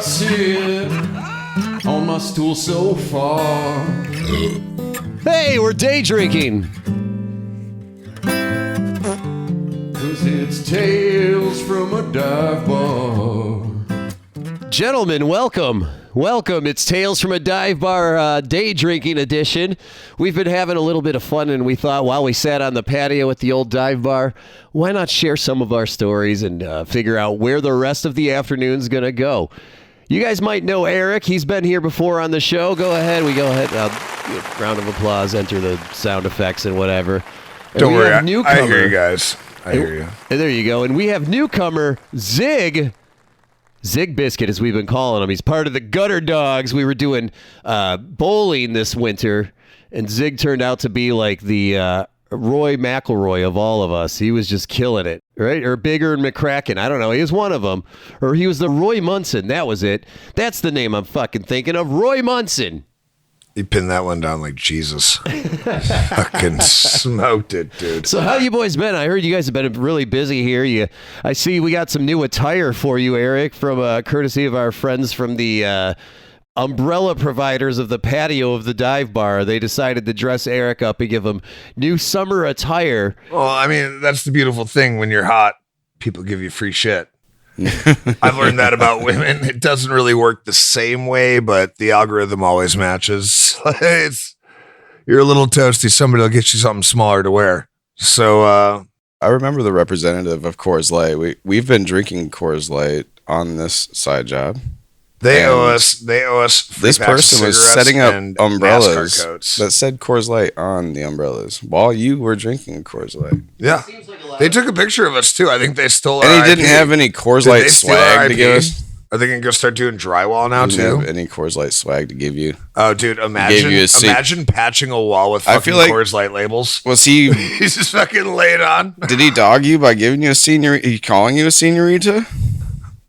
sit on my stool so far. Hey, we're day drinking. 'Cause it's Tales from a Dive Bar. Gentlemen, welcome. Welcome. It's Tales from a Dive Bar day drinking edition. We've been having a little bit of fun, and we thought while we sat on the patio at the old dive bar, why not share some of our stories and figure out where the rest of the afternoon's going to go. You guys might know Erich. He's been here before on the show. Go ahead. Round of applause. Enter the sound effects and whatever. And don't worry. I hear you guys. I hear you. And there you go. And we have newcomer Zig. Zig Biscuit, as we've been calling him. He's part of the Gutter Dogs. We were doing bowling this winter, and Zig turned out to be like the Roy McIlroy of all of us. He was just killing it, right? Or Bigger and McCracken. I don't know. He was one of them. Or he was the Roy Munson. That was it. That's the name I'm fucking thinking of. Roy Munson. You pinned that one down like Jesus. Fucking smoked it, dude. So how you boys been? I heard you guys have been really busy here. I see we got some new attire for you, Erich, from courtesy of our friends from the umbrella providers of the patio of the dive bar. They decided to dress Erich up and give him new summer attire. Well, I mean, that's the beautiful thing. When you're hot, people give you free shit. I've learned that about women. It doesn't really work the same way, but the algorithm always matches. You're a little toasty. Somebody will get you something smaller to wear. So I remember the representative of Coors Light. We've been drinking Coors Light on this side job. They owe us. This person was setting up umbrellas coats that said Coors Light on the umbrellas while you were drinking Coors Light. Yeah, they took a picture of us too. I think they stole. And he didn't have any Coors Light swag to give us. Are they gonna go start doing drywall now too? Have any Coors Light swag to give you? Oh, dude, imagine patching a wall with fucking Coors Light labels. Was he? He's just fucking laid on. Did he dog you by giving you a senorita? He calling you a senorita?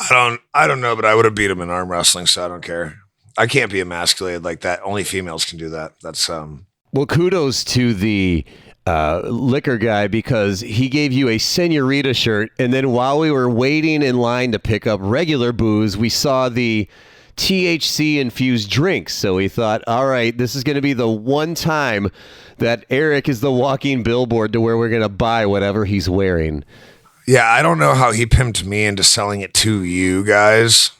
I don't know, but I would have beat him in arm wrestling, so I don't care. I can't be emasculated like that. Only females can do that. That's Well, kudos to the liquor guy, because he gave you a senorita shirt, and then while we were waiting in line to pick up regular booze, we saw the THC infused drinks. So we thought, all right, this is going to be the one time that Erich is the walking billboard to where we're going to buy whatever he's wearing. Yeah, I don't know how he pimped me into selling it to you guys.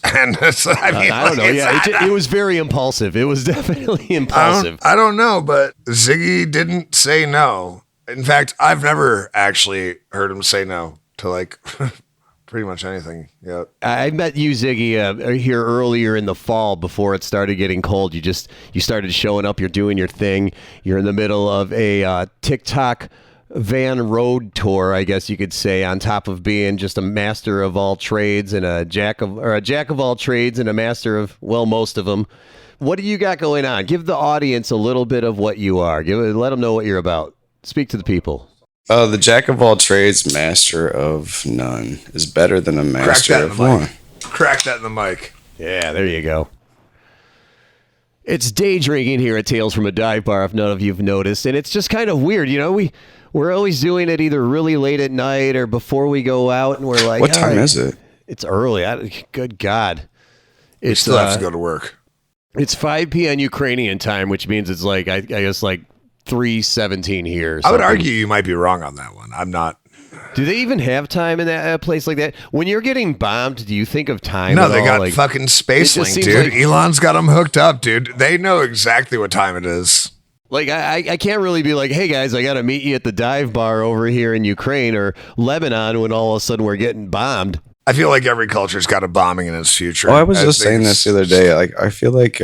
And I don't know. Yeah, it was very impulsive. It was definitely impulsive. I don't know, but Ziggy didn't say no. In fact, I've never actually heard him say no to like pretty much anything. Yeah, I met you, Ziggy, here earlier in the fall before it started getting cold. You started showing up. You're doing your thing. You're in the middle of a TikTok van road tour, I guess you could say, on top of being just a master of all trades and a jack of all trades and a master of, well, most of them. What do you got going on? Give the audience a little bit of what you are. Let them know what you're about. Speak to the people. The jack of all trades, master of none is better than a master of one. Crack that in the mic. Yeah, there you go. It's day drinking here at Tales from a Dive Bar, if none of you've noticed, and it's just kind of weird. You know, we're always doing it either really late at night or before we go out, and we're like, what time is it? It's early. Good God. You still have to go to work. It's 5 p.m. Ukrainian time, which means it's like, I guess, like 3:17 here. I would argue you might be wrong on that one. I'm not. Do they even have time in that place like that? When you're getting bombed, do you think of time? No, they got fucking SpaceLink, dude. Elon's got them hooked up, dude. They know exactly what time it is. Like, I can't really be like, hey, guys, I got to meet you at the dive bar over here in Ukraine or Lebanon when all of a sudden we're getting bombed. I feel like every culture's got a bombing in its future. Well, I was just saying this the other day. Like, I feel like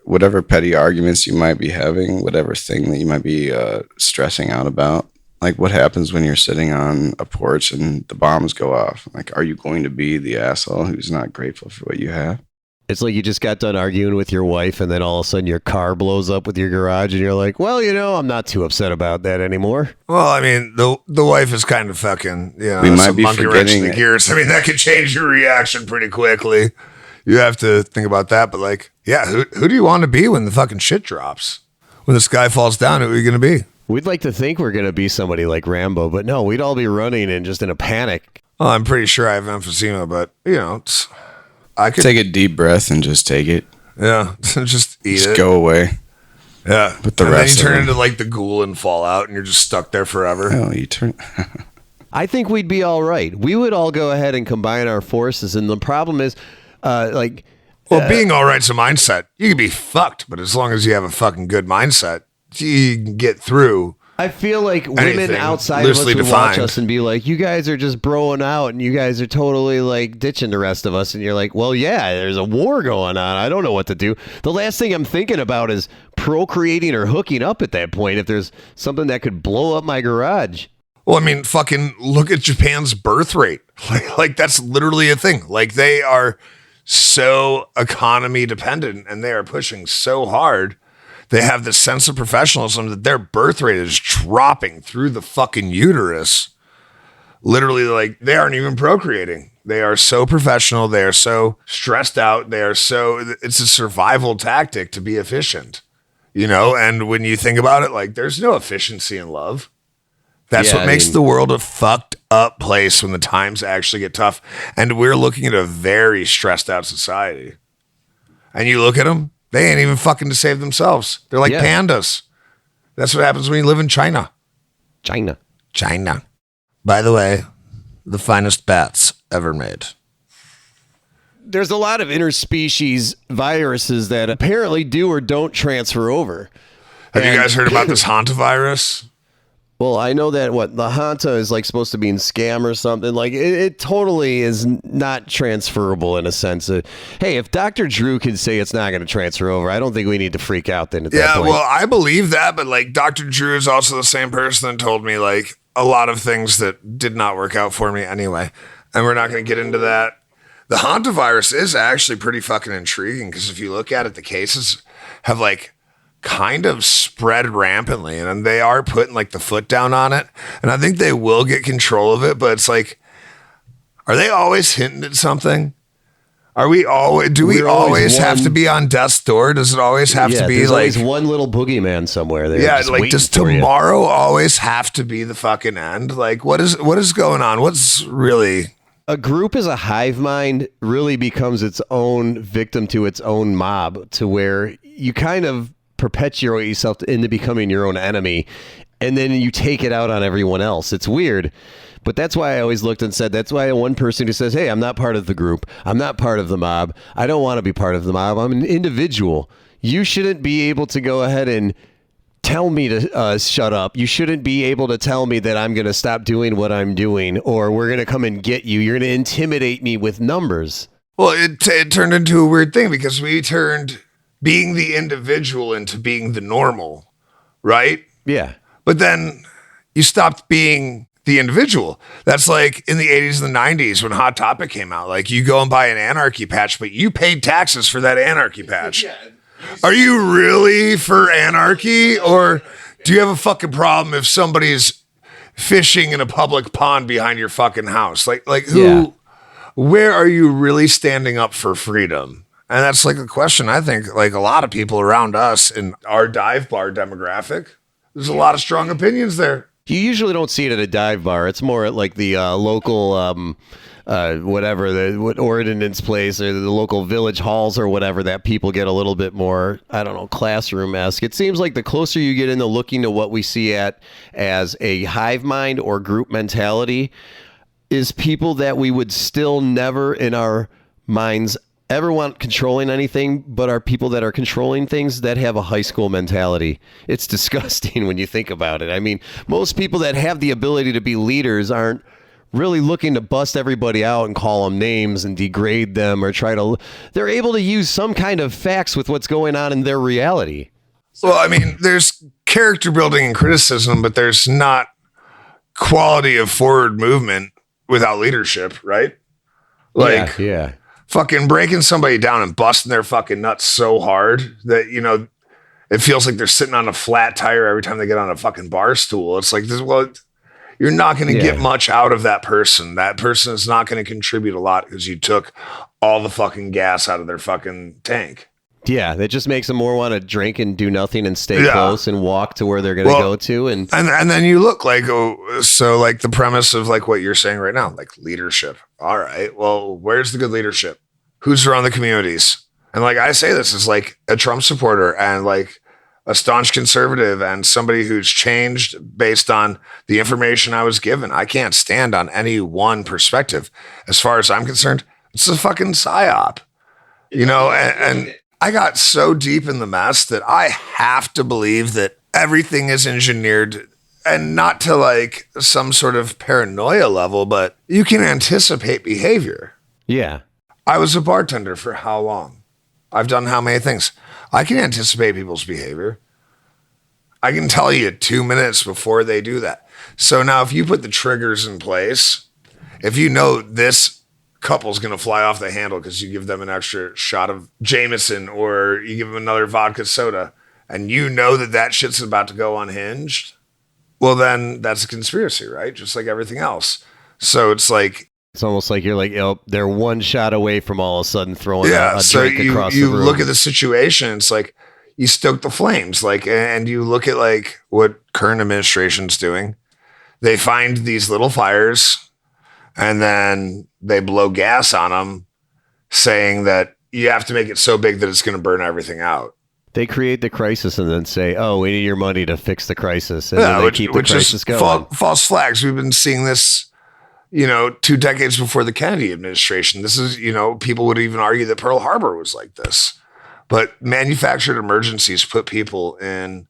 whatever petty arguments you might be having, whatever thing that you might be stressing out about, like what happens when you're sitting on a porch and the bombs go off? Like, are you going to be the asshole who's not grateful for what you have? It's like you just got done arguing with your wife and then all of a sudden your car blows up with your garage and you're like, well, I'm not too upset about that anymore. Well, I mean, the wife is kind of fucking, we might be forgetting the gears. I mean, that could change your reaction pretty quickly. You have to think about that. But like, yeah, who do you want to be when the fucking shit drops? When the sky falls down, who are you going to be? We'd like to think we're going to be somebody like Rambo, but no, we'd all be running and just in a panic. Well, I'm pretty sure I have emphysema, but, I could take a deep breath and just take it. Yeah, just eat Just it. go away. Yeah, But the and rest then you of turn them- into like the ghoul and fall out, and you're just stuck there forever. Oh, you turn. I think we'd be all right. We would all go ahead and combine our forces. And the problem is, Well, being all right's a mindset. You can be fucked, but as long as you have a fucking good mindset, you can get through. I feel like women Anything outside of us loosely would watch defined. us and be like, you guys are just broing out and you guys are totally like ditching the rest of us. And you're like, well, yeah, there's a war going on. I don't know what to do. The last thing I'm thinking about is procreating or hooking up at that point if there's something that could blow up my garage. Well, I mean, fucking look at Japan's birth rate. Like that's literally a thing. Like they are so economy dependent and they are pushing so hard. They have this sense of professionalism that their birth rate is dropping through the fucking uterus. Literally, like they aren't even procreating. They are so professional. They are so stressed out. It's a survival tactic to be efficient, you know? And when you think about it, like there's no efficiency in love. That's Yeah, what makes the world a fucked up place when the times actually get tough. And we're looking at a very stressed out society. And you look at them, they ain't even fucking to save themselves. They're like pandas. That's what happens when you live in China. China. By the way, the finest bats ever made. There's a lot of interspecies viruses that apparently do or don't transfer over. Have you guys heard about this hantavirus? Well, I know that the Hanta is like supposed to be in scam or something. Like it totally is not transferable in a sense. Hey, if Dr. Drew can say it's not going to transfer over, I don't think we need to freak out then at that point. Well, I believe that, but like Dr. Drew is also the same person that told me like a lot of things that did not work out for me anyway. And we're not going to get into that. The hantavirus is actually pretty fucking intriguing because if you look at it, the cases have like kind of spread rampantly and they are putting like the foot down on it. And I think they will get control of it, but it's like, are they always hinting at something? Do we always have to be on death's door? Does it always have to be there's like always one little boogeyman somewhere there? yeah, just like waiting does for you. tomorrow always have to be the fucking end? Like what is going on? What's really A group as a hive mind really becomes its own victim to its own mob, to where you kind of perpetuate yourself into becoming your own enemy, and then you take it out on everyone else. It's weird, but that's why I always looked and said, that's why one person who says, hey, I'm not part of the group, I'm not part of the mob, I don't want to be part of the mob, I'm an individual. You shouldn't be able to go ahead and tell me to shut up. You shouldn't be able to tell me that I'm going to stop doing what I'm doing, or we're going to come and get you. You're going to intimidate me with numbers. well, it turned into a weird thing because we turned being the individual into being the normal, right? Yeah. But then you stopped being the individual. That's like in the 80s and the 90s when Hot Topic came out. Like you go and buy an anarchy patch, but you paid taxes for that anarchy patch. Are you really for anarchy? Or do you have a fucking problem if somebody's fishing in a public pond behind your fucking house? Like who, Yeah. where are you really standing up for freedom? And that's like a question I think like a lot of people around us in our dive bar demographic, there's a lot of strong opinions there. You usually don't see it at a dive bar. It's more at like the local, what ordinance place or the local village halls or whatever, that people get a little bit more, I don't know, classroom-esque. It seems like the closer you get into looking to what we see at as a hive mind or group mentality is people that we would still never in our minds ever want controlling anything, but are people that are controlling things that have a high school mentality. It's disgusting when you think about it. I mean, most people that have the ability to be leaders aren't really looking to bust everybody out and call them names and degrade them or they're able to use some kind of facts with what's going on in their reality. Well, I mean, there's character building and criticism, but there's not quality of forward movement without leadership, right? Like, yeah. fucking breaking somebody down and busting their fucking nuts so hard that, you know, it feels like they're sitting on a flat tire every time they get on a fucking bar stool. It's like, you're not going to get much out of that person. That person is not going to contribute a lot because you took all the fucking gas out of their fucking tank. Yeah, that just makes them more want to drink and do nothing and stay close and walk to where they're going to go to. And then you look like, so like the premise of like what you're saying right now, like leadership. All right, well, where's the good leadership? who's run the communities. And like I say this as like a Trump supporter and like a staunch conservative and somebody who's changed based on the information I was given. I can't stand on any one perspective. As far as I'm concerned, it's a fucking psyop, you know, and I got so deep in the mess that I have to believe that everything is engineered, and not to like some sort of paranoia level, but you can anticipate behavior. Yeah. I was a bartender for how long? I've done how many things? I can anticipate people's behavior. I can tell you 2 minutes before they do that. So now if you put the triggers in place, if you know this couple's going to fly off the handle because you give them an extra shot of Jameson or you give them another vodka soda and you know that that shit's about to go unhinged, well, then that's a conspiracy, right? Just like everything else. So it's like, it's almost like you're like, oh, they're one shot away from all of a sudden throwing a so drink across the you room. look at the situation. It's like you stoke the flames, like, and you look at like what current administration's doing. They find these little fires, and then they blow gas on them, saying that you have to make it so big that it's going to burn everything out. They create the crisis and then say, "Oh, we need your money to fix the crisis," and then they keep the crisis going. False flags. We've been seeing this. 2 decades before the Kennedy administration. This is, people would even argue that Pearl Harbor was like this. But manufactured emergencies put people in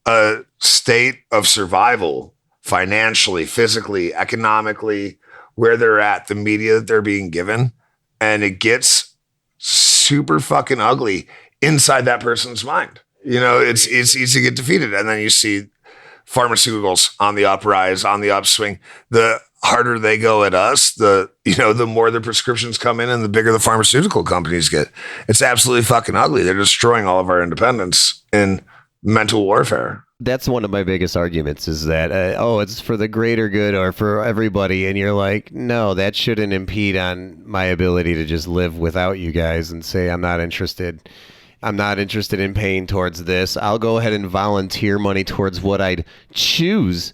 a state of survival financially, physically, economically, where they're at, the media that they're being given. And it gets super fucking ugly inside that person's mind. It's easy to get defeated. And then you see pharmaceuticals on the uprise, on the upswing. The harder they go at us, the more the prescriptions come in and the bigger the pharmaceutical companies get. It's absolutely fucking ugly. They're destroying all of our independence in mental warfare. That's one of my biggest arguments is that, it's for the greater good or for everybody. And you're like, no, that shouldn't impede on my ability to just live without you guys and say, I'm not interested. I'm not interested in paying towards this. I'll go ahead and volunteer money towards what I'd choose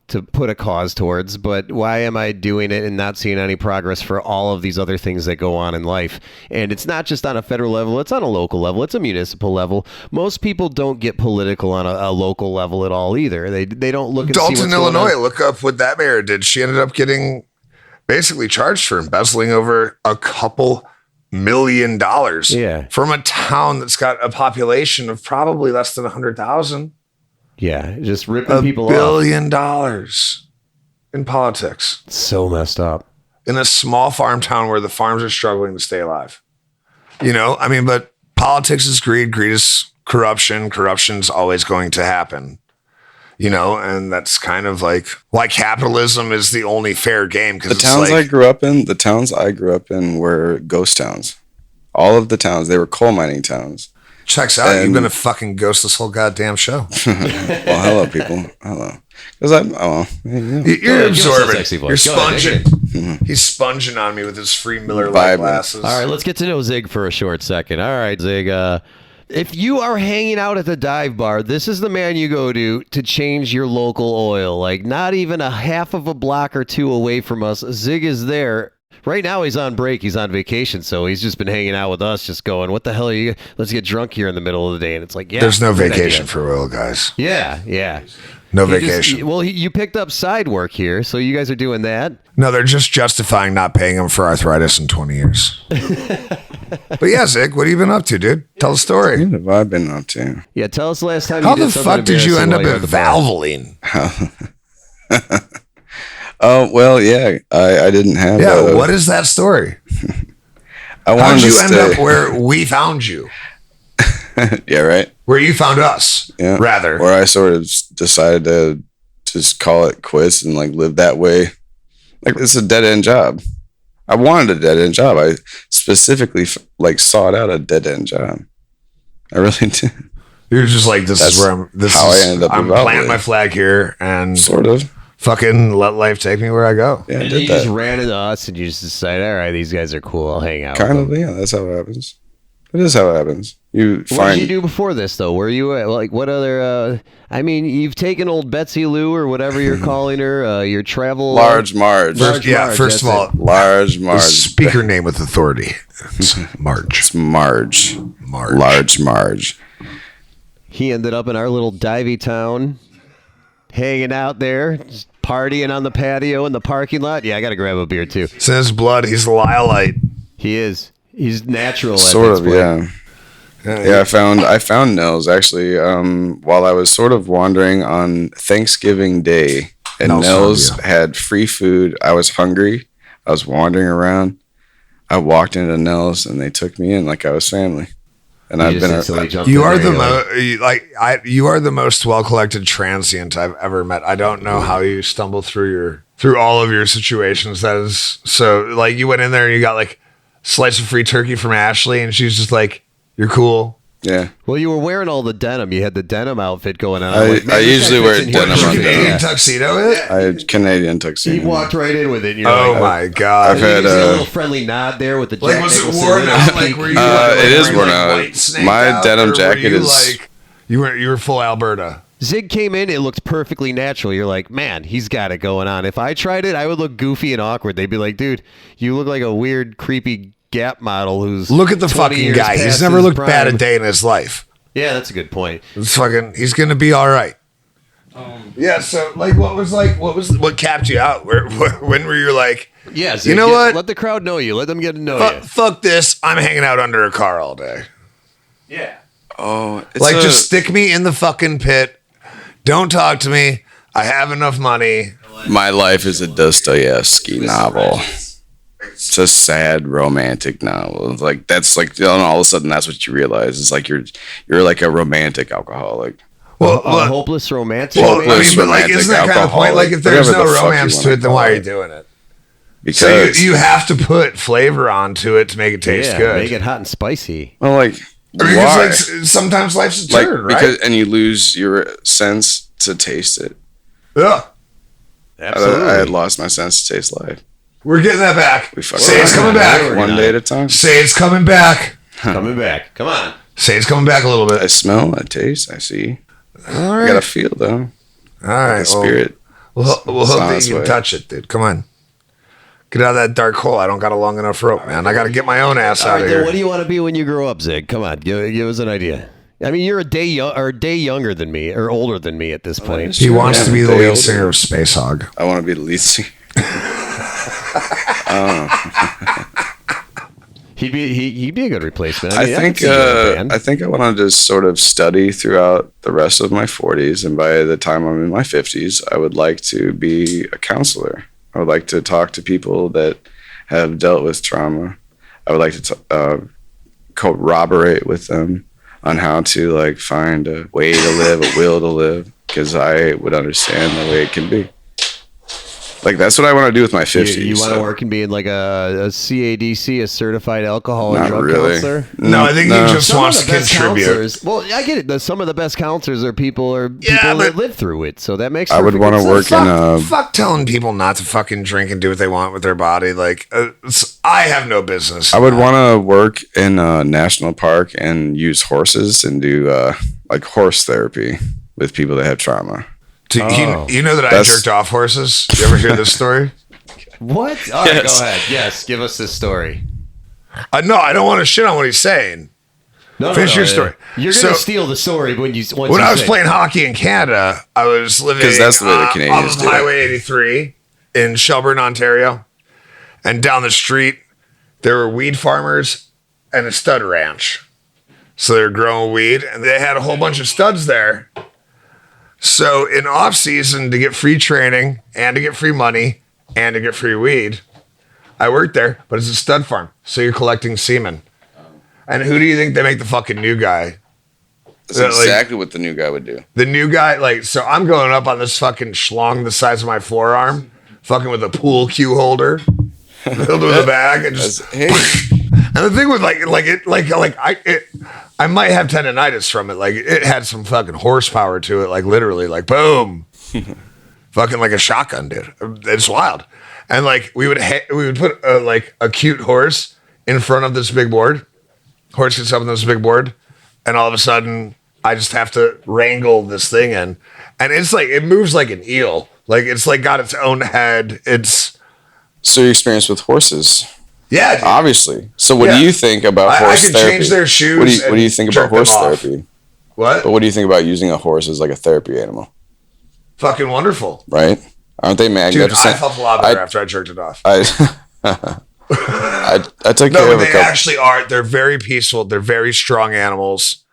to put a cause towards, but why am I doing it and not seeing any progress for all of these other things that go on in life? And it's not just on a federal level, it's on a local level, it's a municipal level. Most people don't get political on a local level at all either. They don't look at Dalton, Illinois, look up what that mayor did. She ended up getting basically charged for embezzling over $2 million from a town that's got a population of probably less than 100,000. Yeah, just ripping people off. $1 billion in politics. So messed up. In a small farm town where the farms are struggling to stay alive. But politics is greed. Greed is corruption. Corruption's always going to happen. And that's kind of like why capitalism is the only fair game. The towns I grew up in were ghost towns. All of the towns, they were coal mining towns. Checks out. You've been a fucking ghost this whole goddamn show. Well, hello, people. Hello. Because You're absorbing. You're sponging. He's sponging on me with his free Miller Lite glasses. All right, let's get to know Zig for a short second. All right, Zig. If you are hanging out at the dive bar, this is the man you go to change your local oil. Like not even a half of a block or two away from us. Zig is there. Right now he's on break. He's on vacation, so he's just been hanging out with us, just going, what the hell are you? Let's get drunk here in the middle of the day. And it's like, yeah. There's no vacation for oil guys. Yeah. No vacation. You picked up side work here, so you guys are doing that. No, they're just justifying not paying him for arthritis in 20 years. But yeah, Zig, what have you been up to, dude? Tell the story. What have I been up to? Yeah, tell us last time How the fuck did you end up at Valvoline? Oh, well, yeah, I didn't have. Yeah, what is that story? How'd you end up where we found you? Yeah, right. Where you found us, rather. Where I sort of decided to just call it quits and like live that way. Like it's a dead end job. I wanted a dead end job. I specifically sought out a dead end job. I really did. You're just like, I ended up. I'm planting my flag here and sort of. Fucking let life take me where I go. Yeah, and you just ran into us and you just decided, all right, these guys are cool. I'll hang out. Kind of, yeah. That's how it happens. It is how it happens. What did you do before this, though? Were you like what other? I mean, you've taken old Betsy Lou or whatever you're calling her. Your travel Large Marge. First of all, Large Marge. Speak her name with authority. It's Marge. It's Marge. Large Marge. He ended up in our little divey town, hanging out there, just partying on the patio in the parking lot. Yeah, I got to grab a beer too. Since blood, he's Liolite. He is. He's natural. Sort of, yeah. Yeah, I found Nels actually while I was sort of wandering on Thanksgiving Day, and Nels had free food. I was hungry. I was wandering around. I walked into Nels, and they took me in like I was family. And I've been. You are the most well collected transient I've ever met. I don't know how you stumble through all of your situations. That is so. Like you went in there and you got like slice of free turkey from Ashley, and she's just like, "You're cool." Yeah. Well, you were wearing all the denim. You had the denim outfit going on. I usually wear denim on Canadian tuxedo. I had Canadian tuxedo. He walked right in with it. And you're my god! I've had a little friendly nod there with the like. Was it worn out? Like were you? It is worn out. My denim jacket is like you were full Alberta. Zig came in. It looked perfectly natural. You're like, man, he's got it going on. If I tried it, I would look goofy and awkward. They'd be like, dude, you look like a weird, creepy Gap model who's look at the fucking guy. He's never looked bad a day in his life. Yeah, that's a good point. He's gonna be all right. Yeah. So, like, what capped you out? When were you like, yeah, you know what? Let the crowd know you. Let them get to know you. Fuck this. I'm hanging out under a car all day. Yeah. Oh, just stick me in the fucking pit. Don't talk to me. I have enough money. My life is a Dostoevsky novel. It's a sad romantic novel. Like that's like all of a sudden that's what you realize. It's like you're like a romantic alcoholic. Well, a hopeless romantic. Well, I mean, but like, isn't that kind of the point? Like, if there's no romance to it, then why are you doing it? Because you have to put flavor onto it to make it taste good. Make it hot and spicy. Well, like why? Like, sometimes life's a turn, right? And you lose your sense to taste it. Yeah, absolutely. I had lost my sense to taste life. We're getting that back. Say it's coming back. One day at a time. Say it's coming back. Coming back. Come on. Say it's coming back a little bit. I smell, I taste, I see. All right. I gotta feel though. All right. The spirit. We'll hope that you can touch it, dude. Come on. Get out of that dark hole. I don't got a long enough rope, man. I got to get my own ass out of here. What do you want to be when you grow up, Zig? Come on. Give us an idea. I mean, you're a day younger than me or older than me at this point. He wants to be the lead singer of Space Hog. I want to be the lead singer. He'd be a good replacement. I think I want to just sort of study throughout the rest of my 40s, and by the time I'm in my 50s, I would like to be a counselor. I would like to talk to people that have dealt with trauma. I would like to corroborate with them on how to like find a way to live, a will to live, because I would understand the way it can be. Like, that's what I want to do with my 50s. You want to work and be like a CADC, a certified alcohol and drug counselor? No, I think he just wants to contribute. Well, I get it. Some of the best counselors are people that live through it, so that makes. I would want to work in fuck telling people not to fucking drink and do what they want with their body. Like, I have no business. I would want to work in a national park and use horses and do like horse therapy with people that have trauma. You know that I jerked off horses? You ever hear this story? What? All right, go ahead. Yes, give us this story. No, I don't want to shit on what he's saying. Finish your story. You're going to steal the story when I was playing hockey in Canada, I was living that's the way the Canadians do Highway 83 in Shelburne, Ontario. And down the street, there were weed farmers and a stud ranch. So they were growing weed, and they had a whole bunch of studs there. So in off season, to get free training and to get free money and to get free weed, I worked there, but it's a stud farm. So you're collecting semen. And who do you think they make the fucking new guy? That's exactly what the new guy would do. The new guy, so I'm going up on this fucking schlong the size of my forearm, fucking with a pool cue holder, filled with a bag, and just. And the thing with I might have tendonitis from it. Like, it had some fucking horsepower to it. Like, literally, like, boom, fucking like a shotgun, dude. It's wild. And like we would put a cute horse in front of this big board, Horse gets up on this big board, and all of a sudden, I just have to wrangle this thing in. And it's like, it moves like an eel. Like, it's like got its own head. It's... So your experience with horses. Yeah. Dude. Obviously. So what do you think about horse I can therapy? change their shoes. What do you think about horse therapy? What? But what do you think about using a horse as like a therapy animal? Fucking wonderful. Right? Aren't they magnificent? Dude, I felt a lot better after I jerked it off. I took care of a they couple. actually are. They're very peaceful. They're very strong animals.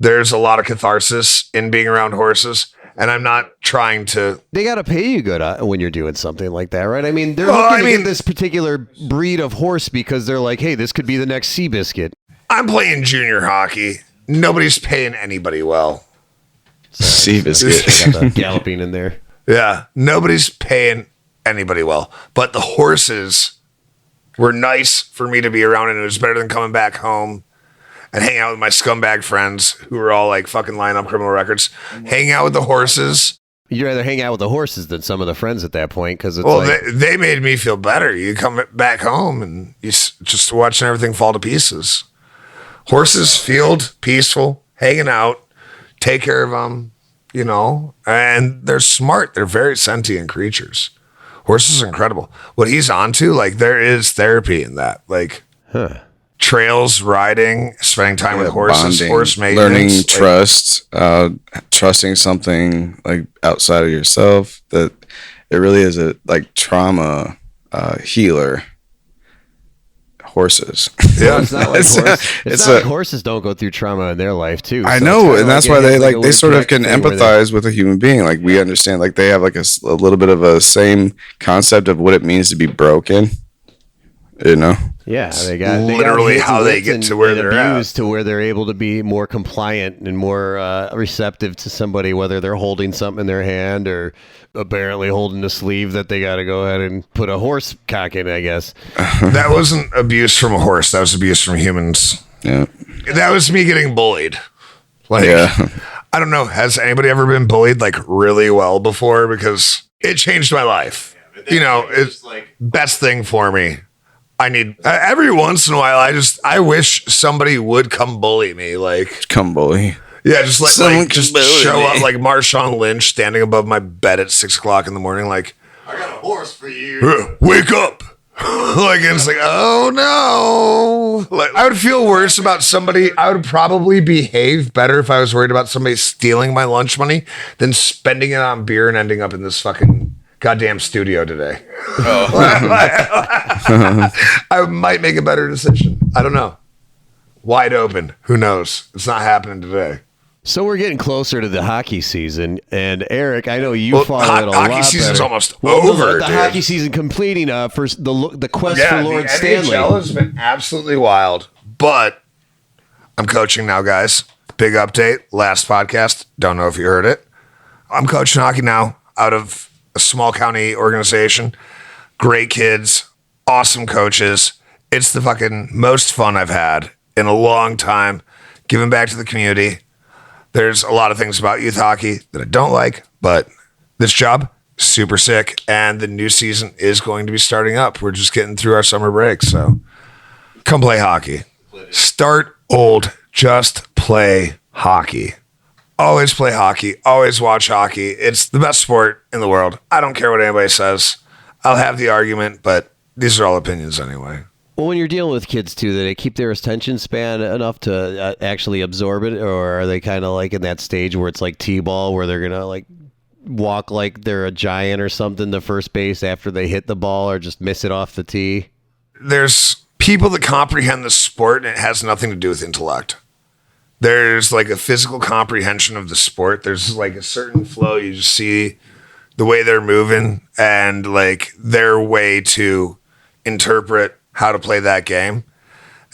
There's a lot of catharsis in being around horses, and I'm not trying to. They got to pay you good when you're doing something like that, right? I mean, they're looking at this particular breed of horse because they're like, hey, this could be the next Seabiscuit. I'm playing junior hockey. Nobody's paying anybody well. Seabiscuit. I got the galloping in there. Yeah, nobody's paying anybody well. But the horses were nice for me to be around, and it was better than coming back home and hang out with my scumbag friends who were all like fucking lining up criminal records. Hang out with the horses. You'd rather hang out with the horses than some of the friends at that point because it's they made me feel better. You come back home and you just watching everything fall to pieces. Horses, field, peaceful, hanging out, take care of them, you know, and they're smart. They're very sentient creatures. Horses are incredible. What he's onto, like, there is therapy in that. Like, trails, riding, spending time with horses, bonding, horse maintenance. learning like, trust, trusting something like outside of yourself. That it really is a like trauma healer. Horses. Yeah, it's not like like horses don't go through trauma in their life too. I So know, it's and that's kinda why they like like they a sort of weird can thing where empathize with a human being. Like we understand, like they have like a little bit of a same concept of what it means to be broken. You know. Yeah, they got literally hits how and they whips get to where and they're at. abused to where they're able to be more compliant and more receptive to somebody, whether they're holding something in their hand or apparently holding a sleeve that they got to go ahead and put a horse cock in, I guess. That wasn't abuse from a horse. That was abuse from humans. Yeah. That was me getting bullied. Like, Yeah. I don't know. Has anybody ever been bullied like really well before? Because it changed my life. You know, it's like best thing for me. I need every once in a while. I wish somebody would come bully me. Like, Come bully. yeah, just Someone just can bully show me. up like Marshawn Lynch standing above my bed at 6 o'clock in the morning. Like, I got a horse for you. wake up. Like, it's like, oh no. Like, I would feel worse about somebody. I would probably behave better if I was worried about somebody stealing my lunch money than spending it on beer and ending up in this fucking goddamn studio today. I might make a better decision. I don't know. Wide open. Who knows? It's not happening today. So we're getting closer to the hockey season, and Eric, I know you follow it a lot Hockey season's better. almost Well, over, the dude. hockey season completing for the quest Yeah, for Lord the Stanley. NHL has been absolutely wild, but I'm coaching now, guys. Big update. Last podcast. Don't know if you heard it. I'm coaching hockey now out of a small county organization. Great kids, awesome coaches. It's the fucking most fun I've had in a long time. Giving back to the community. There's a lot of things about youth hockey that I don't like, but this job, super sick. And the new season is going to be starting up. We're just getting through our summer break. So come play hockey. Start old. Just play hockey. Always play hockey. Always watch hockey. It's the best sport in the world. I don't care what anybody says. I'll have the argument, but these are all opinions anyway. Well, when you're dealing with kids too, do they keep their attention span enough to actually absorb it, or are they kind of like in that stage where it's like t-ball, where they're gonna like walk like they're a giant or something to first base after they hit the ball, or just miss it off the tee? There's people that comprehend the sport, and it has nothing to do with intellect. There's like a physical comprehension of the sport. There's like a certain flow. You just see the way they're moving and like their way to interpret how to play that game.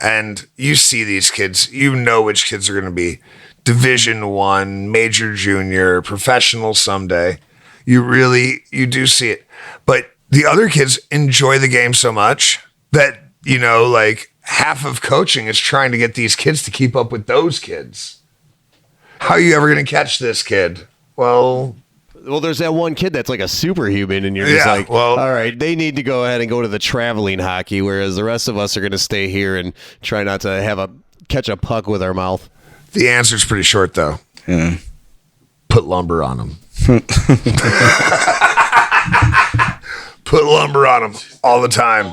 And you see these kids, you know which kids are going to be Division I, major, junior, professional someday. You do see it. But the other kids enjoy the game so much that, you know, like half of coaching is trying to get these kids to keep up with those kids. How are you ever going to catch this kid? Well, there's that one kid that's like a superhuman, and you're just Yeah, like, well- all right, they need to go ahead and go to the traveling hockey, whereas the rest of us are going to stay here and try not to have a catch a puck with our mouth. The answer's pretty short, though. Yeah. Put lumber on them. Put lumber on them all the time.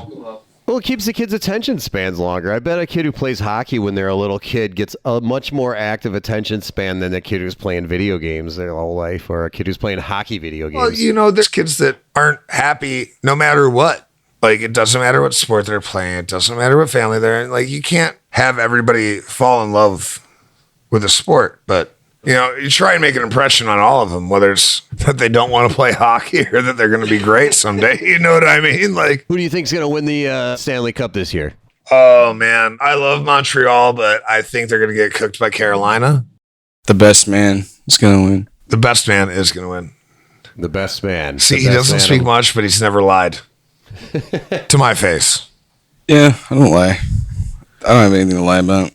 Well, it keeps the kids' attention spans longer. I bet a kid who plays hockey when they're a little kid gets a much more active attention span than a kid who's playing video games their whole life, or a kid who's playing hockey video games. Well, there's kids that aren't happy no matter what. Like, it doesn't matter what sport they're playing. It doesn't matter what family they're in. Like, you can't have everybody fall in love with a sport, but you try and make an impression on all of them, whether it's that they don't want to play hockey or that they're going to be great someday. You know what I mean? Like, who do you think's going to win the Stanley Cup this year? Oh, man. I love Montreal, but I think they're going to get cooked by Carolina. The best man is going to win. The best man is going to win. The best man. See, he doesn't speak much, but he's never lied. To my face. Yeah, I don't lie. I don't have anything to lie about.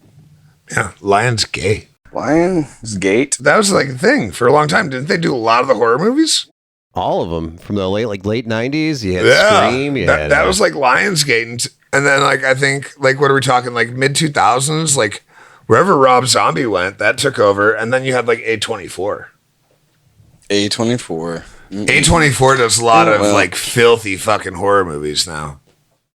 Yeah, Lion's gay. Lion's Gate? That was like a thing for a long time. Didn't they do a lot of the horror movies? All of them from the late 90s. You had Scream. That was like Lionsgate, and then like I think like what are we talking like mid 2000s? Like wherever Rob Zombie went, that took over, and then you had like A24. A24. A24 does a lot of like filthy fucking horror movies now.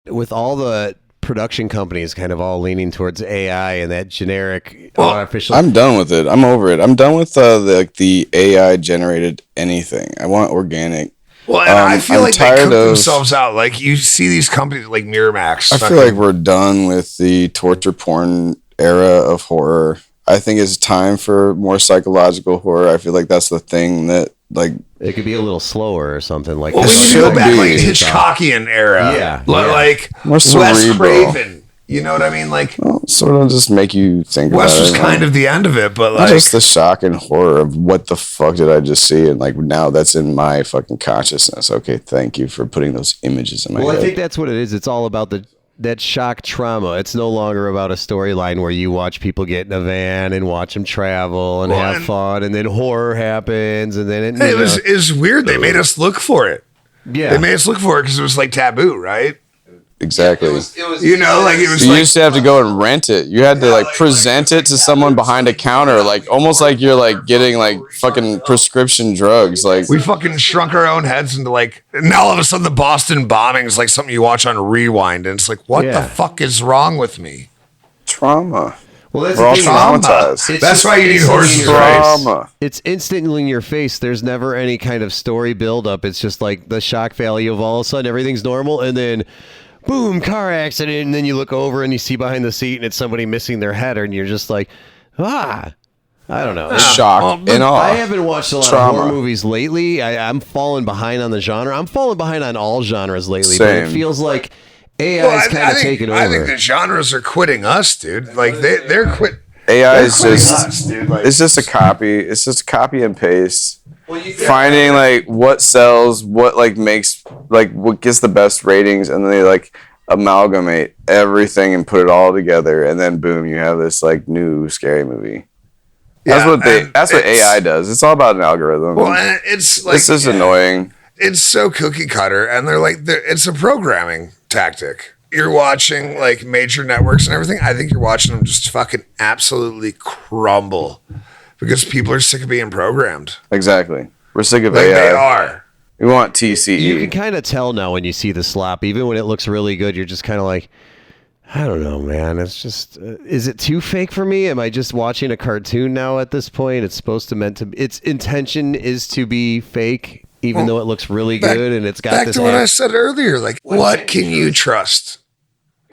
With all the production companies kind of all leaning towards AI and that generic artificial. I'm done with it. I'm over it. I'm done with the AI generated anything. I want organic. Well, and I feel like they cook themselves out. Like you see these companies like Miramax. I feel like we're done with the torture porn era of horror. I think it's time for more psychological horror. I feel like that's the thing that like it could be a little slower or something like. Well, we need to go back like Hitchcockian era. Yeah, like more Wes Craven. You know what I mean? Like, sort of just make you think Wes about it. Wes was kind of the end of it, but like just the shock and horror of what the fuck did I just see, and like now that's in my fucking consciousness. Okay, thank you for putting those images in my head. Well, I think that's what it is. It's all about that shock trauma. It's no longer about a storyline where you watch people get in a van and watch them travel and have fun, and then horror happens, and then it was weird. They made us look for it. Yeah, they made us look for it because it was like taboo, right? Exactly. It was you used to have to go and rent it. You had to like present it to someone behind a counter, like almost like you're like getting like fucking prescription drugs. Like we fucking shrunk our own heads into like, and all of a sudden the Boston bombing is like something you watch on Rewind, and it's like, what the fuck is wrong with me? Trauma. Well, that's we're all traumatized. That's why you need horses. Trauma. It's instantly in your face. There's never any kind of story buildup. It's just like the shock value of all of a sudden everything's normal, and then boom, car accident, and then you look over and you see behind the seat and it's somebody missing their head, and you're just like, I don't know. Shock and awe. I haven't watched a lot of horror movies lately. I'm falling behind on the genre. I'm falling behind on all genres lately. Same. But it feels like AI is kind of taking over. I think the genres are quitting us, dude. Like they're quit. AI is just it's just a copy. It's just copy and paste. Finding like what sells, what like makes like what gets the best ratings, and then they like amalgamate everything and put it all together, and then boom, you have this like new scary movie. That's what AI does. It's all about an algorithm. Well, and it's like it's just annoying. It's so cookie cutter, and it's a programming tactic. You're watching like major networks and everything. I think you're watching them just fucking absolutely crumble. Because people are sick of being programmed. Exactly. We're sick of AI. AI. They are. We want TCE. You can kind of tell now when you see the slop. Even when it looks really good, you're just kind of like, I don't know, man. It's just, is it too fake for me? Am I just watching a cartoon now at this point? It's its intention is to be fake, even though it looks really good, and it's got back this. Back to what I said earlier. Like, what can you trust?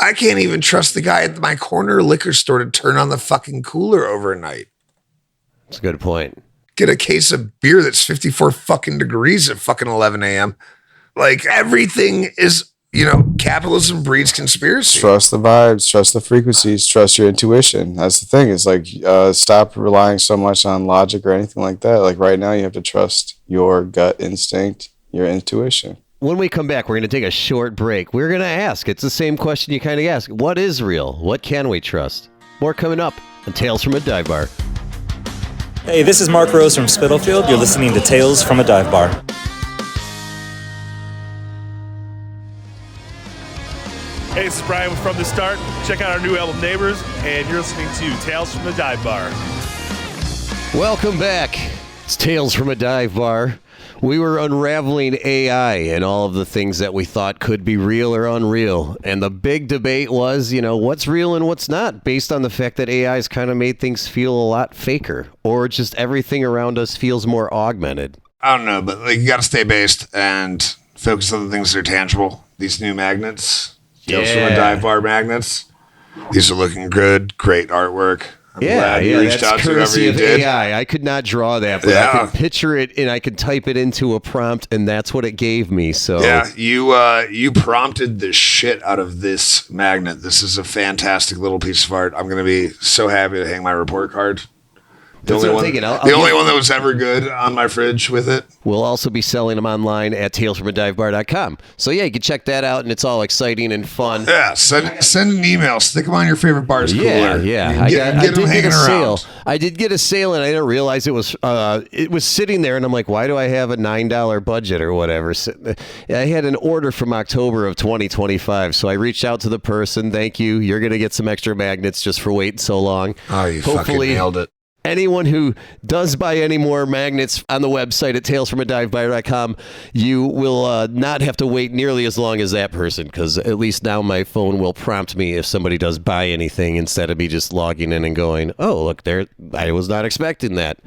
I can't even trust the guy at my corner liquor store to turn on the fucking cooler overnight. That's a good point. Get a case of beer that's 54 fucking degrees at fucking 11 a.m. Like everything is, capitalism breeds conspiracy. Trust the vibes, trust the frequencies, trust your intuition. That's the thing. It's like stop relying so much on logic or anything like that. Like right now you have to trust your gut instinct, your intuition. When we come back, we're going to take a short break. We're going to ask, it's the same question you kind of ask. What is real? What can we trust? More coming up on Tales from a Dive Bar. Hey, this is Mark Rose from Spitalfield. You're listening to Tales from a Dive Bar. Hey, this is Brian From the Start. Check out our new album, Neighbors, and you're listening to Tales from the Dive Bar. Welcome back. It's Tales from a Dive Bar. We were unraveling AI and all of the things that we thought could be real or unreal. And the big debate was, what's real and what's not, based on the fact that AI's kind of made things feel a lot faker, or just everything around us feels more augmented. I don't know, but you got to stay based and focus on the things that are tangible. These new magnets, Tales from a Dive Bar magnets. These are looking good. Great artwork. I'm glad you reached out to whoever courtesy you of did. AI. I could not draw that, but I could picture it and I could type it into a prompt, and that's what it gave me. So yeah, you prompted the shit out of this magnet. This is a fantastic little piece of art. I'm going to be so happy to hang my report card. The only one that was ever good on my fridge with it. We'll also be selling them online at talesfromadivebar.com. So yeah, you can check that out, and it's all exciting and fun. Yeah, send an email. Stick them on your favorite bar's cooler. Yeah. Get them hanging around. I did get a sale, and I didn't realize it was sitting there, and I'm like, why do I have a $9 budget or whatever? I had an order from October of 2025, so I reached out to the person. Thank you. You're going to get some extra magnets just for waiting so long. Oh, you fucking nailed it. Anyone who does buy any more magnets on the website at talesfromadivebar.com, you will not have to wait nearly as long as that person, because at least now my phone will prompt me if somebody does buy anything instead of me just logging in and going, oh, look, there, I was not expecting that.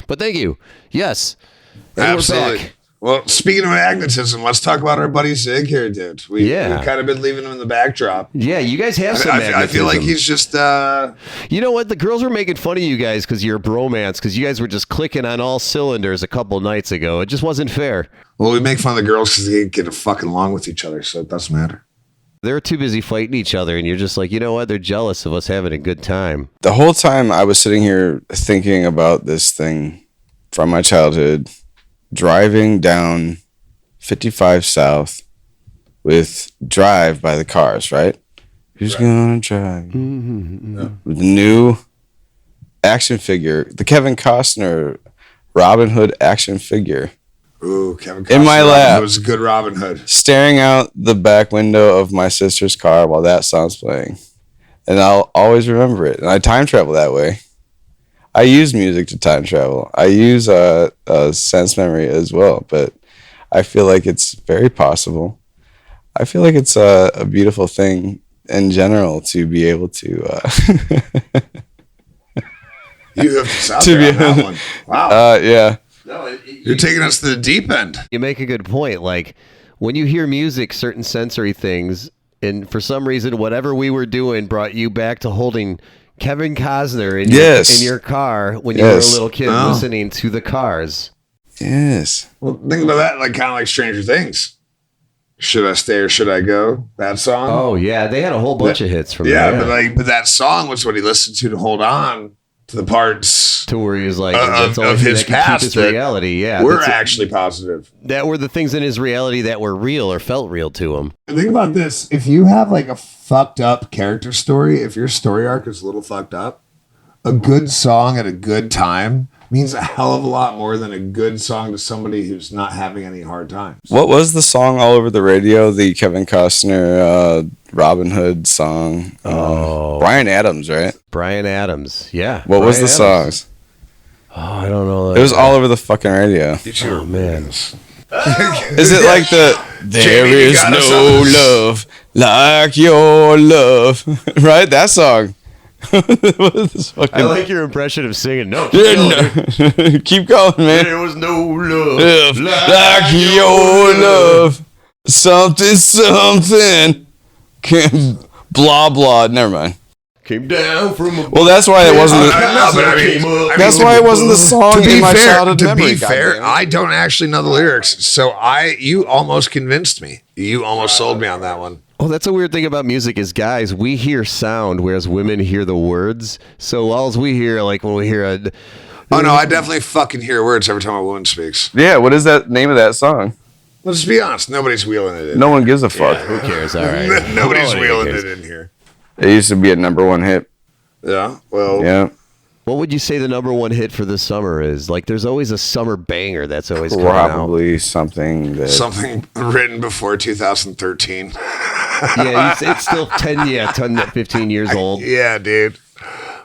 But thank you. Yes. And absolutely. We're back. Well, speaking of magnetism, let's talk about our buddy Zig here, dude. We've kind of been leaving him in the backdrop. Yeah, you guys have some magnetism. I feel like he's just... You know what? The girls were making fun of you guys because you're a bromance, because you guys were just clicking on all cylinders a couple nights ago. It just wasn't fair. Well, we make fun of the girls because they get fucking along with each other, so it doesn't matter. They're too busy fighting each other, and you're just like, you know what? They're jealous of us having a good time. The whole time I was sitting here thinking about this thing from my childhood, driving down 55 South with Drive by the Cars, right? Who's gonna drive? With the new action figure, the Kevin Costner Robin Hood action figure. Ooh, Kevin Costner in my lap. It was a good Robin Hood. Staring out the back window of my sister's car while that song's playing. And I'll always remember it. And I time travel that way. I use music to time travel. I use sense memory as well, but I feel like it's very possible. I feel like it's a beautiful thing in general to be able to. You have to out there on that one. Wow. Yeah. No, you're taking us to the deep end. You make a good point. Like, when you hear music, certain sensory things, and for some reason, whatever we were doing brought you back to holding Kevin Costner in your car when you were a little kid listening to the Cars. Yes. Well, think about that, like kind of like Stranger Things. Should I stay or should I go? That song. Oh yeah, they had a whole bunch of hits from that. Yeah, but that song was what he listened to hold on to the parts to where he was like of his past, his reality. Yeah, we're actually positive. That were the things in his reality that were real or felt real to him. And think about this: if you have like a fucked up character story, if your story arc is a little fucked up, a good song at a good time means a hell of a lot more than a good song to somebody who's not having any hard times. What was the song all over the radio? The Kevin Costner Robin Hood song. Bryan Adams, right? Bryan Adams. Yeah. What was the songs? Oh, I don't know. It was all over the fucking radio. Oh man. Is it like the There is no love like your love? Right? That song. I like your impression of singing. No. Keep going, man. There was no love like your love. Something. Blah, blah. Never mind. Came down from above. Well, that's why it wasn't. That's why it wasn't the song in my childhood memory. To be fair, I don't actually know the lyrics, so you almost convinced me. You almost sold me on that one. Oh, that's a weird thing about music is, guys, we hear sound, whereas women hear the words. So all we hear, like when we hear a... Oh, no, I definitely fucking hear words every time a woman speaks. Yeah, what is that name of that song? Let's be honest, nobody's wheeling it in. No one gives a fuck. Yeah, who cares? All right. Nobody's wheeling it in here. It used to be a #1 hit. Yeah, well... Yeah. What would you say the #1 hit for this summer is? Like, there's always a summer banger that's always coming out. Probably something written before 2013. Yeah, it's still 10 to 15 years old. Yeah, dude.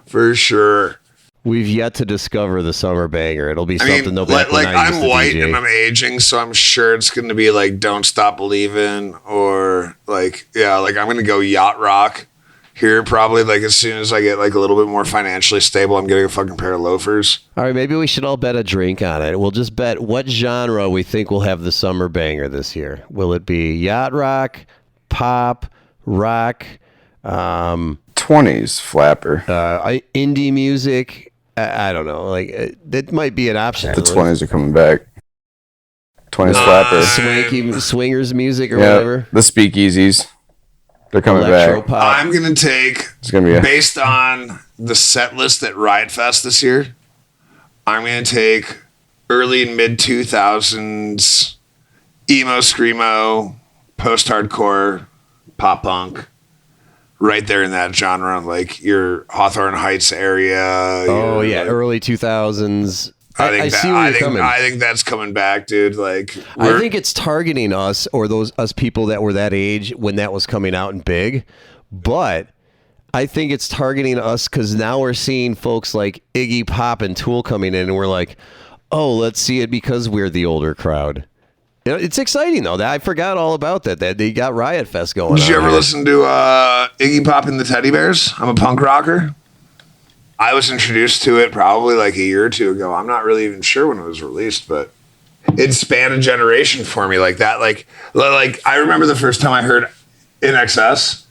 For sure. We've yet to discover the summer banger. It'll be I something mean, they'll be like I'm white and I'm aging, so I'm sure it's going to be like Don't Stop Believin', or like, yeah, like I'm going to go yacht rock here probably. Like as soon as I get like a little bit more financially stable, I'm getting a fucking pair of loafers. All right, maybe we should all bet a drink on it. We'll just bet what genre we think will have the summer banger this year. Will it be yacht rock, pop, rock, 20s flapper. indie music? I don't know. Like that might be an option. The 20s are coming back. 20s flapper. Swanky swingers music or whatever. The speakeasies. They're coming Electro back. pop. I'm going to take, It's gonna be based on the set list at Riot Fest this year, I'm going to take early and mid 2000s emo, screamo, post-hardcore, pop punk. Right there in that genre, like your Hawthorne Heights area. Oh yeah, early 2000s. I see where you're coming. I think that's coming back, dude. Like, I think it's targeting us or us people that were that age when that was coming out and big. But I think it's targeting us because now we're seeing folks like Iggy Pop and Tool coming in, and we're like, oh, let's see it because we're the older crowd. You know, it's exciting though. I forgot all about that. That they got Riot Fest going. Did you on ever here. listen to Iggy Pop and the Teddy Bears? I'm a punk rocker. I was introduced to it probably like a year or two ago. I'm not really even sure when it was released, but it spanned a generation for me like that. Like I remember the first time I heard INXS.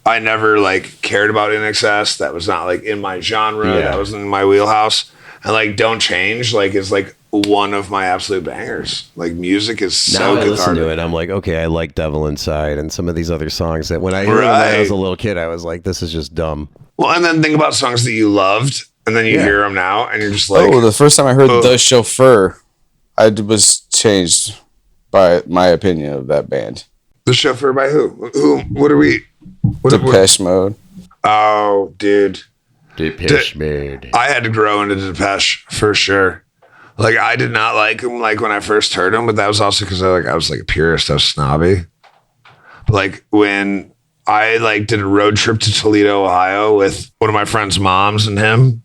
I never like cared about INXS. That was not like in my genre. Yeah. That wasn't in my wheelhouse. And like Don't Change like is like one of my absolute bangers. Like music is so Now I cathartic. listen to it, I'm like, okay, I like Devil Inside and some of these other songs that when I heard them when I was a little kid, I was like, this is just dumb. Well, and then think about songs that you loved, and then you hear them now, and you're just like, the first time I heard The Chauffeur, I was changed by my opinion of that band. The Chauffeur by who? Who? What are we? Depeche Mode. Oh, dude. Depeche Mode. I had to grow into Depeche for sure. Like, I did not like them like when I first heard them, but that was also because I was like a purist. I was snobby. But like when I like did a road trip to Toledo, Ohio with one of my friend's moms and him,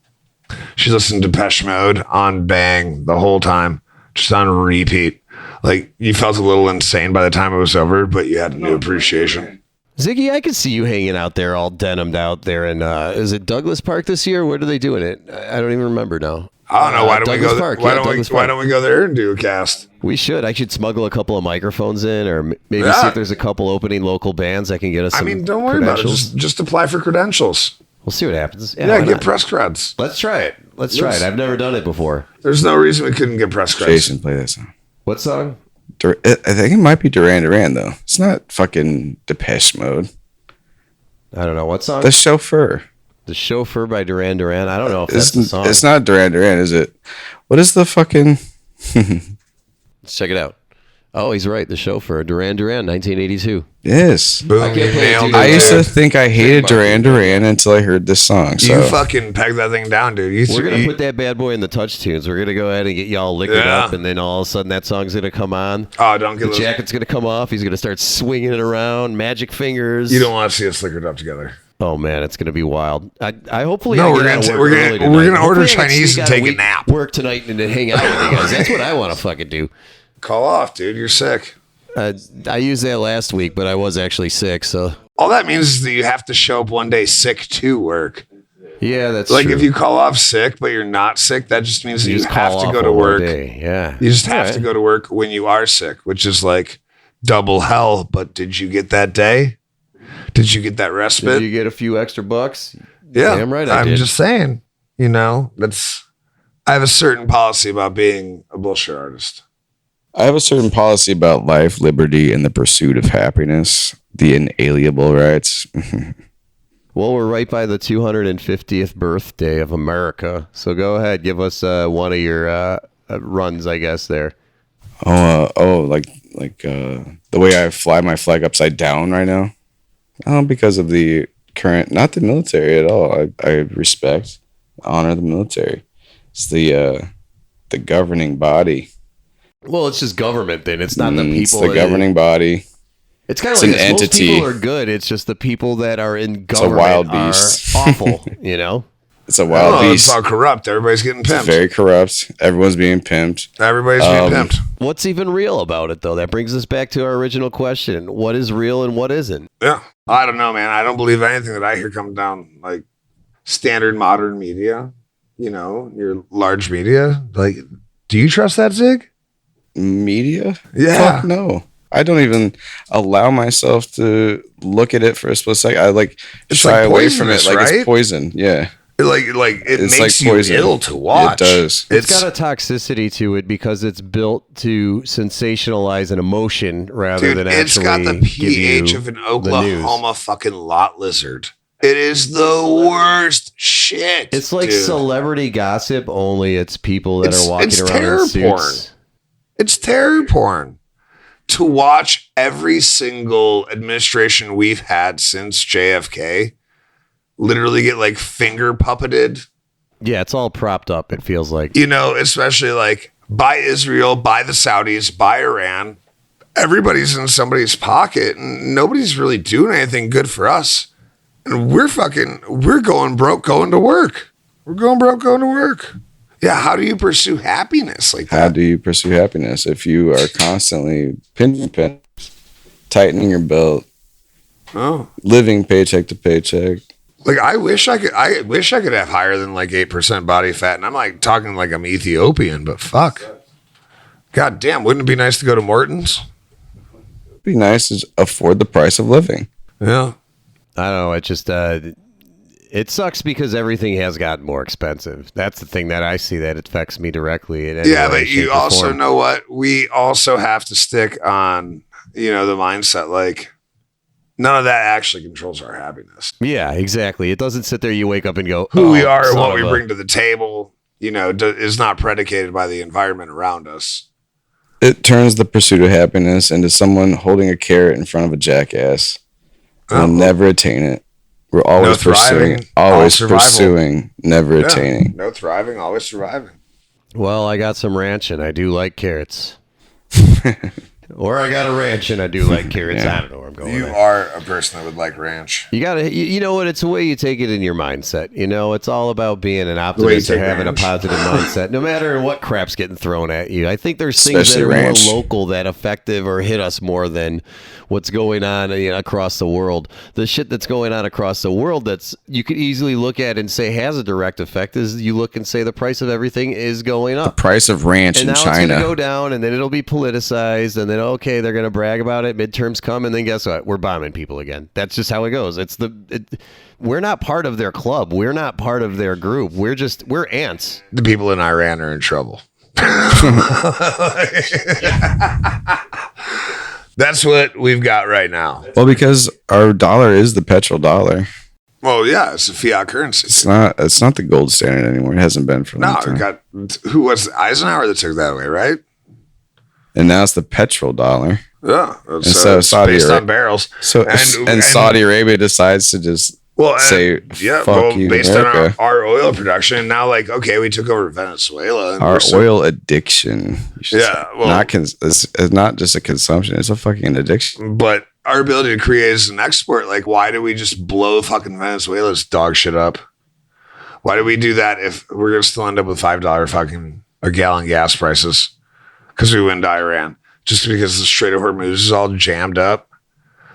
she listened to Depeche Mode on bang the whole time, just on repeat. Like you felt a little insane by the time it was over, but you had a new appreciation. Ziggy, I could see you hanging out there all denimed out there in, is it Douglas Park this year? Where are they doing it? I don't even remember now. I don't know. Why don't we go? Park. Why Douglas why Park. don't we go there and do a cast? We should. I should smuggle a couple of microphones in, or maybe see if there's a couple opening local bands that can get us. I Some mean, don't worry about it. Just apply for credentials. We'll see what happens. Yeah, why get not? press creds. Let's try it. Let's try it. I've never done it before. There's no reason we couldn't get press creds. Jason, play that song. What song? I think it might be Duran Duran, though. It's not fucking Depeche Mode. I don't know. What song? The Chauffeur. The Chauffeur by Duran Duran. I don't know if that's the song. It's not Duran Duran, is it? What is the fucking... Let's check it out. Oh, he's right. The Chauffeur. Duran Duran, 1982. Yes. Boom, I you can't play it, nailed dude. it. I used to there. think I hated Duran Duran until I heard this song. So. You fucking peg that thing down, dude. We're going to put that bad boy in the touch tunes. We're going to go ahead and get y'all liquored Yeah. up, and then all of a sudden that song's going to come on. Oh, don't get The jacket's going to come off. He's going to start swinging it around. Magic fingers. You don't want to see us liquored up together. Oh man, it's gonna be wild. I hopefully No, I we're get out gonna of we're work gonna early we're tonight. gonna order Hopefully I can Chinese sneak and out take a week- nap. Work tonight and then hang out with you guys. That's what I want to fucking do. Call off, dude. You're sick. I used that last week, but I was actually sick. So All that means is that you have to show up one day sick to work. yeah, that's Like true. if you call off sick, but you're not sick, that just means that you just have call to off go to on one work. day. Yeah, You just have All to right. go to work when you are sick, which is like double hell. But did you get that day? Did you get that respite? Did you get a few extra bucks? Yeah, Damn right I'm did. just saying, I have a certain policy about being a bullshit artist. I have a certain policy about life, liberty, and the pursuit of happiness. The inalienable rights. Well, we're right by the 250th birthday of America. So go ahead, give us one of your runs, I guess. There. Like the way I fly my flag upside down right now. Because of the current, not the military at all. I respect, honor the military. It's the governing body. Well, it's just government then. It's not the people. It's the governing body. It's kind of It's like an this. Most entity. people are good. It's just the people that are in government wild are beast. awful, you know? It's a wild It's beast. all corrupt. Everybody's getting It's pimped. very corrupt. Everyone's being pimped. Everybody's being pimped. What's even real about it, though? That brings us back to our original question. What is real and what isn't? Yeah. I don't know, man. I don't believe anything that I hear come down like standard modern media, you know, your large media. Like, do you trust that, Zig? Media? Yeah. Fuck no. I don't even allow myself to look at it for a split second. I It's try like away from it poisonous, like right? it's poison. Yeah. Like it It's makes like poison. you ill to watch. It does. It's got a toxicity to it because it's built to sensationalize an emotion rather dude, than it's actually got the pH give you of an the Oklahoma fucking lot lizard. It is the worst shit. It's like dude. celebrity gossip, only it's people that It's- are walking it's around terror in suits. It's terror porn. To watch every single administration we've had since JFK literally get like finger puppeted, Yeah, it's all propped up, it feels like. you know, especially like by Israel, by the Saudis, by Iran. Everybody's in somebody's pocket and nobody's really doing anything good for us. And we're going broke going to work. We're going broke going to work. Yeah, how do you pursue happiness like How that? do you pursue happiness if you are constantly pinning pen, tightening your belt, Oh. living paycheck to paycheck? Like I wish I could have higher than like 8% body fat. And I'm like talking like I'm Ethiopian, but fuck. God damn, wouldn't it be nice to go to Morton's? It'd be nice to afford the price of living. Yeah. I don't know, it just it sucks because everything has gotten more expensive. That's the thing that I see that affects me directly. In any Yeah, way, but shape, you or also form. know what? We also have to stick on, you know, the mindset like none of that actually controls our happiness. Yeah, exactly. It doesn't sit there, you wake up and go, Who we "Oh, are and son what of we a-" bring to the table, you know, is not predicated by the environment around us. It turns the pursuit of happiness into someone holding a carrot in front of a jackass. We'll never attain it. We're always thriving, pursuing, always all survival. pursuing, never Yeah. attaining. No thriving, always surviving. Well, I got some ranch and I do like carrots. Or I got a ranch and I do like carrots. Yeah. I don't know where I'm going. You there. are a person that would like ranch. You gotta, you know what? It's the way you take it in your mindset. You know, it's all about being an way you optimist or take having ranch. a positive mindset, no matter what crap's getting thrown at you. I think there's things Especially that are ranch. more local that effective or hit us more than what's going on, you know, across the world. The shit that's going on across the world that's you could easily look at and say has a direct effect is you look and say the price of everything is going up. Price of ranch And in now it's going to China. go down, and then it'll be politicized, and then okay, they're going to brag about it. Midterms come, and then guess what? We're bombing people again. That's just how it goes. We're not part of their club. We're not part of their group. We're ants. The people in Iran are in trouble. That's what we've got right now. Well, because our dollar is the petrol dollar. Well, yeah, it's a fiat currency. It's not the gold standard anymore. It hasn't been for a No, long it time. got who was it? Eisenhower that took that away, right? And now it's the petrol dollar. Yeah, so it's Saudi based Ara- on barrels. So and Saudi Arabia decides to just well, and- say, yeah, fuck well, you, based America. on our oil production. Now, like, okay, we took over Venezuela. And Our we're so- oil addiction. You should Yeah, say. well- it's not just a consumption. It's a fucking addiction. but our ability to create as an export, like, why do we just blow fucking Venezuela's dog shit up? Why do we do that if we're gonna still end up with $5 fucking a gallon gas prices because we went to Iran? Just because the Strait of Hormuz is all jammed up.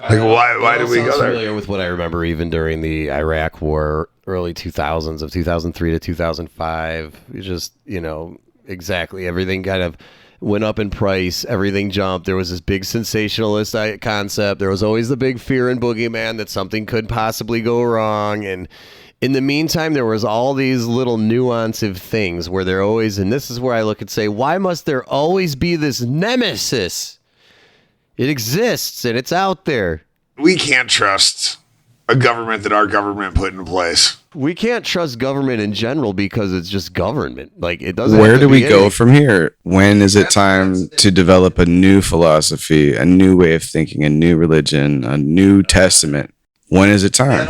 Like, why did we go there? Familiar with what I remember even during the Iraq War, early 2000s of 2003 to 2005. It just, you know, exactly everything kind of went up in price. Everything jumped. There was this big sensationalist concept. There was always the big fear and boogeyman that something could possibly go wrong. And in the meantime, there was all these little nuanced things where they're always, and this is where I look and say, why must there always be this nemesis? It exists and it's out there. We can't trust a government that our government put into place. We can't trust government in general because it's just government. Like it doesn't. Where have to do we be go anything. from here? When is it time to develop a new philosophy, a new way of thinking, a new religion, a new testament? When is it time?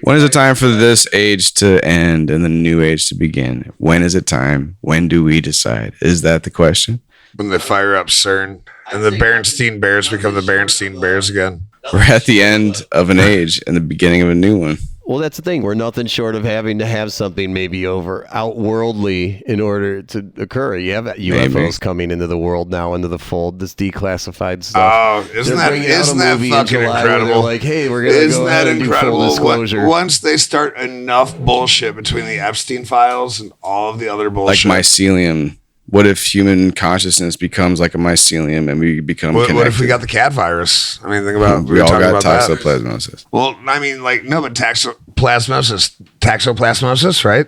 When is it time for this age to end and the new age to begin? When is it time? When do we decide? Is that the question? when they fire up CERN and the Berenstein Bears become the Berenstein Bears again. We're at the end of an age and the beginning of a new one. Well, that's the thing. We're nothing short of having to have something maybe outworldly in order to occur. You have UFOs coming into the world now, into the fold, this declassified stuff. Oh, isn't that fucking incredible? Like, hey, we're going to go ahead and do full disclosure. Once they start enough bullshit between the Epstein files and all of the other bullshit. Like mycelium. What if human consciousnst becomes like a mycelium and we become connected? What if we got the cat virus? I mean, think about we all got toxoplasmosis. Well, I mean, like, no, but toxoplasmosis, right?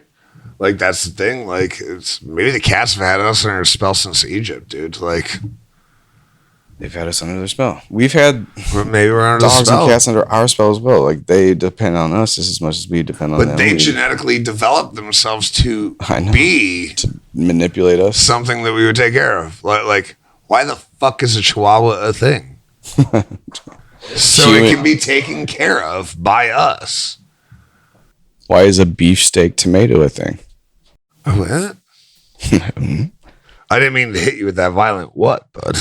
Like, that's the thing. Like, it's maybe the cats have had us under a spell since Egypt, dude. Like, they've had us under their spell. We've had maybe we're under dogs spell. and cats under our spell as well. Like, they depend on us just as much as we depend on them. But they genetically developed themselves to be to manipulate us. Something that we would take care of. Like, why the fuck is a chihuahua a thing? So it can be taken care of by us. Why is a beefsteak tomato a thing? What? I didn't mean to hit you with that violent what, bud.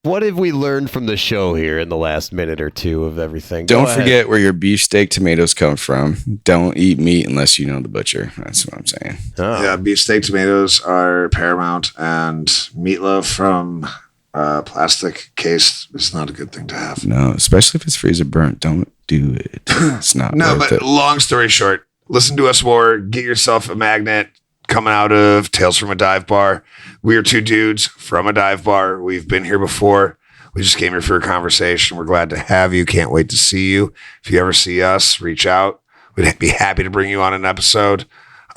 What have we learned from the show here in the last minute or two of everything? Don't forget where your beefsteak tomatoes come from. Don't eat meat unless you know the butcher. That's what I'm saying. Oh. Yeah, beefsteak tomatoes are paramount, and meatloaf from plastic case is not a good thing to have. No, especially if it's freezer burnt. Don't do it. It's not worth it. Long story short, listen to us more. Get yourself a magnet coming out of Tales from a Dive Bar. We are two dudes from a dive bar. We've been here before. We just came here for a conversation. We're glad to have you. Can't wait to see you. If you ever see us, reach out. We'd be happy to bring you on an episode.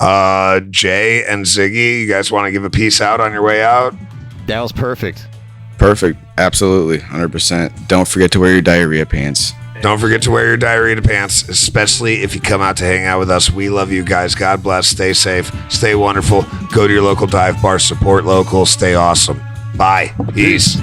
Jay and Ziggy, you guys want to give a peace out on your way out? That was perfect. Perfect. Absolutely. 100%. Don't forget to wear your diarrhea pants. Don't forget to wear your diarrhea pants, especially if you come out to hang out with us. We love you guys. God bless. Stay safe. Stay wonderful. Go to your local dive bar. Support local. Stay awesome. Bye. Peace.